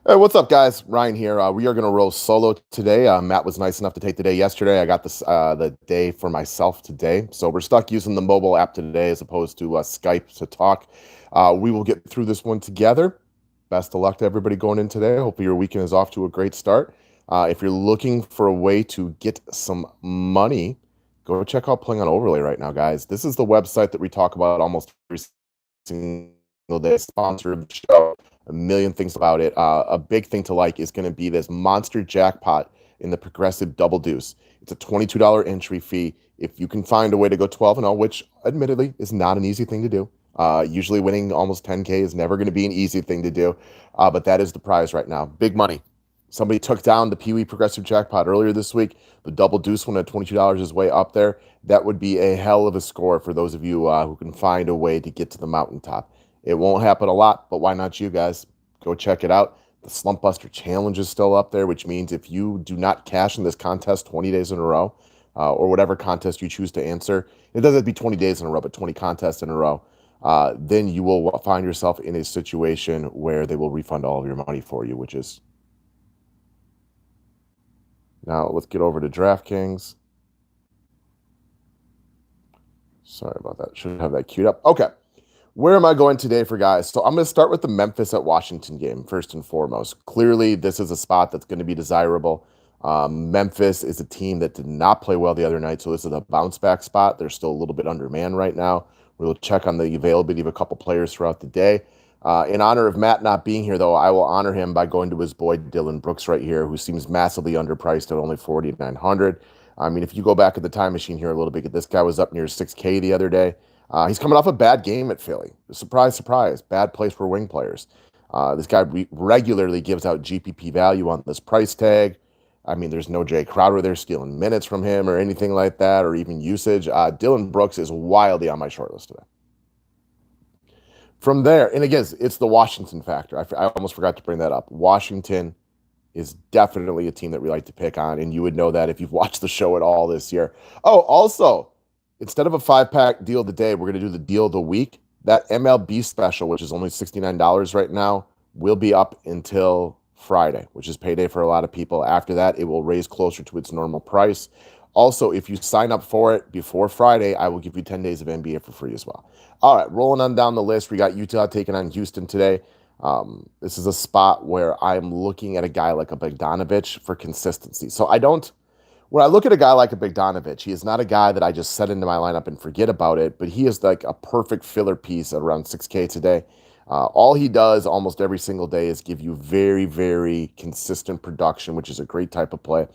Hey, what's up, guys? Ryan here. We are going to roll solo today. Matt was nice enough to take the day yesterday. I got the day for myself today. So we're stuck using the mobile app today as opposed to Skype to talk. We will get through this one together. Best of luck to everybody going in today. Hopefully your weekend is off to a great start. If you're looking for a way to get some money, go check out Playing on Overlay right now, guys. This is the website that we talk about almost every single day. Sponsor of the show, a million things about it. A big thing to like is going to be this monster jackpot in the progressive double deuce. It's a $22 entry fee. If you can find a way to go 12-0, which admittedly is not an easy thing to do. Usually winning almost 10K is never going to be an easy thing to do, but that is the prize right now. Big money. Somebody took down the Pee Wee progressive jackpot earlier this week. The double deuce one at $22 is way up there. That would be a hell of a score for those of you who can find a way to get to the mountaintop. It won't happen a lot, but why not you guys? Go check it out. The Slump Buster Challenge is still up there, which means if you do not cash in this contest 20 days in a row, or whatever contest you choose to answer, it doesn't have to be 20 days in a row, but 20 contests in a row, then you will find yourself in a situation where they will refund all of your money for you, which is. Now let's get over to DraftKings. Sorry about that. Should have that queued up. Okay. Where am I going today for guys? So I'm going to start with the Memphis at Washington game first and foremost. Clearly, this is a spot that's going to be desirable. Memphis is a team that did not play well the other night, so this is a bounce back spot. They're still a little bit undermanned right now. We'll check on the availability of a couple players throughout the day. In honor of Matt not being here, though, I will honor him by going to his boy Dylan Brooks right here, who seems massively underpriced at only 4,900. I mean, if you go back at the time machine here a little bit, this guy was up near 6K the other day. He's coming off a bad game at Philly. Surprise, surprise. Bad place for wing players. This guy regularly gives out GPP value on this price tag. I mean, there's no Jay Crowder there stealing minutes from him or anything like that, or even usage. Dylan Brooks is wildly on my short list today. From there, and again, it's the Washington factor. I almost forgot to bring that up. Washington is definitely a team that we like to pick on, and you would know that if you've watched the show at all this year. Oh, also, instead of a 5-pack deal of the day, we're going to do the deal of the week. That MLB special, which is only $69 right now, will be up until Friday, which is payday for a lot of people. After that, it will raise closer to its normal price. Also, if you sign up for it before Friday, I will give you 10 days of NBA for free as well. All right, rolling on down the list, we got Utah taking on Houston today. This is a spot where I'm looking at a guy like a Bogdanovich for consistency. So when I look at a guy like a Bogdanovich, he is not a guy that I just set into my lineup and forget about it, but he is like a perfect filler piece at around 6K today. All he does almost every single day is give you very, very consistent production, which is a great type of play.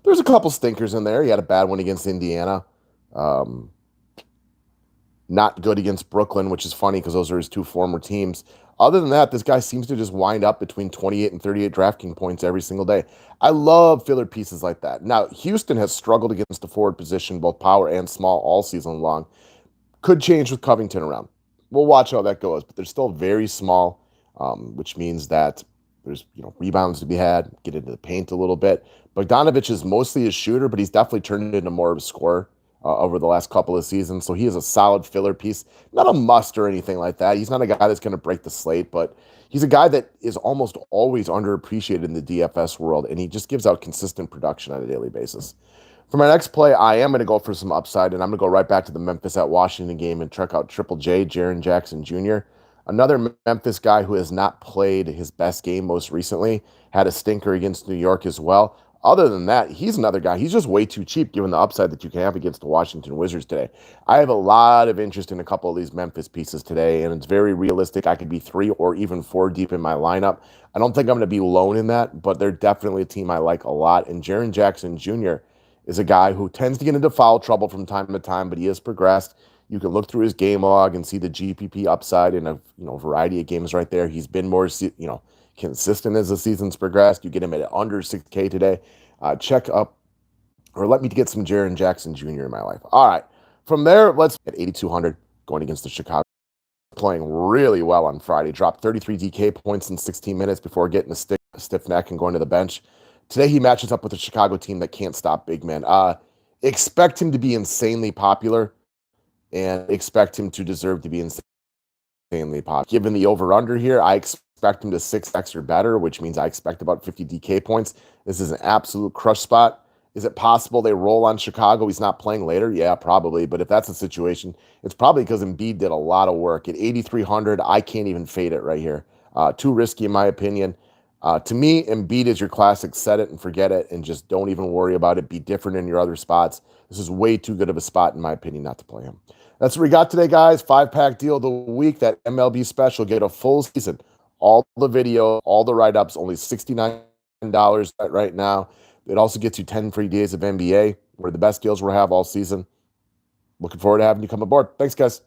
There's a couple stinkers in there. He had a bad one against Indiana. Um, Not good against Brooklyn, which is funny because those are his two former teams. Other than that, this guy seems to just wind up between 28 and 38 DraftKings points every single day. I love filler pieces like that. Now, Houston has struggled against the forward position, both power and small, all season long. Could change with Covington around. We'll watch how that goes, but they're still very small, which means that there's rebounds to be had, get into the paint a little bit. Bogdanovich is mostly a shooter, but he's definitely turned into more of a scorer over the last couple of seasons. So he is a solid filler piece. Not a must or anything like that. He's not a guy that's going to break the slate, but he's a guy that is almost always underappreciated in the DFS world, and he just gives out consistent production on a daily basis. For my next play, I am going to go for some upside, and I'm going to go right back to the Memphis at Washington game and check out Triple J, Jaren Jackson Jr., another Memphis guy who has not played his best game most recently, had a stinker against New York as well. Other than that, he's another guy. He's just way too cheap given the upside that you can have against the Washington Wizards today. I have a lot of interest in a couple of these Memphis pieces today, and it's very realistic. I could be 3 or even 4 deep in my lineup. I don't think I'm going to be alone in that, but they're definitely a team I like a lot. And Jaren Jackson Jr. is a guy who tends to get into foul trouble from time to time, but he has progressed. You can look through his game log and see the GPP upside in a variety of games right there. He's been more consistent as the season's progressed. You get him at under 6K today. Check up or let me get some Jaren Jackson Jr. in my life. All right. From there, let's at 8,200 going against the Chicago. Playing really well on Friday. Dropped 33 DK points in 16 minutes before getting a stiff neck and going to the bench. Today he matches up with a Chicago team that can't stop big men. Expect him to be insanely popular and expect him to deserve to be insanely popular. Given the over-under here, I expect expect him to 6x or better, which means I expect about 50 DK points. This is an absolute crush spot. Is it possible they roll on Chicago? He's not playing later? Yeah, probably. But if that's the situation, it's probably because Embiid did a lot of work. At 8,300, I can't even fade it right here. Too risky, in my opinion. To me, Embiid is your classic set it and forget it and just don't even worry about it. Be different in your other spots. This is way too good of a spot, in my opinion, not to play him. That's what we got today, guys. 5-pack deal of the week. That MLB special. Get a full season. All the video, all the write-ups, only $69 right now. It also gets you 10 free days of NBA. One of the best deals we'll have all season. Looking forward to having you come aboard. Thanks, guys.